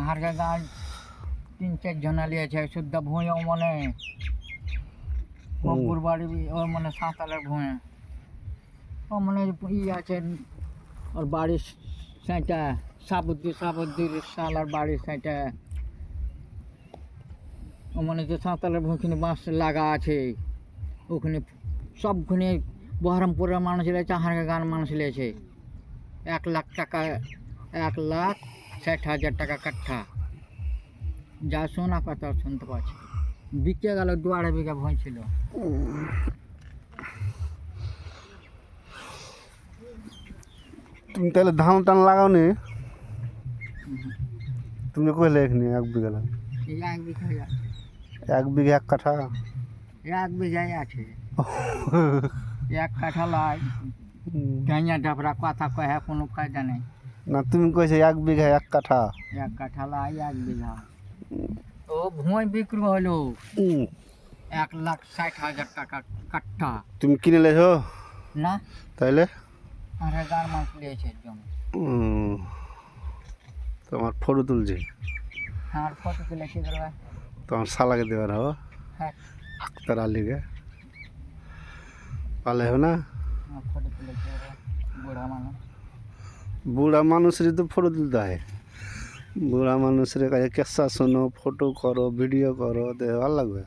হারগা গাছ 3-4 জনা লিয়েছে শুদ্ধ ভুঁইও মানে বপুর বাড়ি ও মানে সাঁতালের ভুঁয়ে ও মানে ই আছে ওর বাড়ির সাইটা সাবুদ্দির শালার বাড়ির সাইটা ও মানে যে সাঁতালের ভুঁইখানে বাঁশ লাগা আছে ওখানে সবখানে বহরমপুরের মানুষ লিয়েছে হারগা গান মানুষ লিয়েছে 1 লাখ টাকা 1,60,000 টাকা কাঠা যা শোনা কথা শুনতে পাচ্ছি বিকে গেল 2-2.5 বিঘা ভুঁই ছিল। তুমি তাহলে ধান টান লাগাও নি? তুমি কইলে এখানে 1 বিঘা লাগে? 1 বিঘা 1 বিঘা 1 কাঠা? 1 বিঘাই আছে 1 কাঠা লাই গাঁয়া ডাবরা কথা কয়ে কোনো ফায়দা নেই না তুমি কইছে 1 বিঘা 1 কাঠা? 1 কাঠা লাই 1 বিঘা ও ভুঁই বিক্রি হলো 1,60,000 টাকা কাঠা। তুমি কিনে লেছো না তাইলে? আরে গার মাছ লিয়েছে জমি। তোমার ফটো তুলছি আর ফটো তুলে কি করবে? তোমার শালাকে দেবার হবো হ্যাঁ আক্তার আলীকে পালে হবে না? ফটো তুলে কি করবে? বুড়া মানুষেরই তো ফটো তুলতে হয়। বুড়া মানুষের কাছে কেসা শোনো ফটো করো ভিডিও করো দেখে ভালো লাগবে।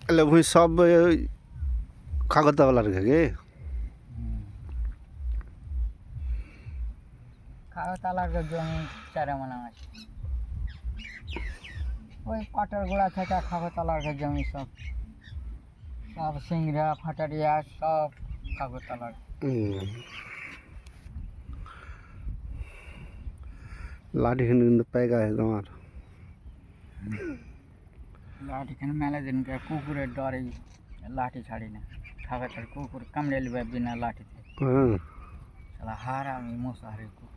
এলে ভুঁই সব খাগতাওয়ালার ঘে খাগতালার জমি 4 মানা আছে ওই পাটার গোড়া থেকে খাগতালার জমি সব সিংড়া ফাটারিয়া সব খাগতালার। লাঠিখানে কিন্তু পাইকা হয় তোমার লাঠিখানে মেলা দিনকে কুকুরের ডরে লাঠি ছাড়ি না খাগতার কুকুর কামড়ে নেবে বিনা লাঠিতে হার আমি মশাহারি কুকুর।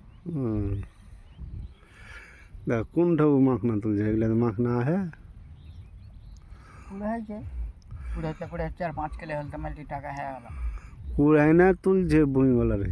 কোন ঠাউ মাখনা তুলছে এগুলো মাখনা है উড়াইছে উড়াইতে 4-5 কিলো হলে তো মাল্টি টাকা হয়ে গেল। উড়াই না তুলছে ভুঁইওয়ালারে।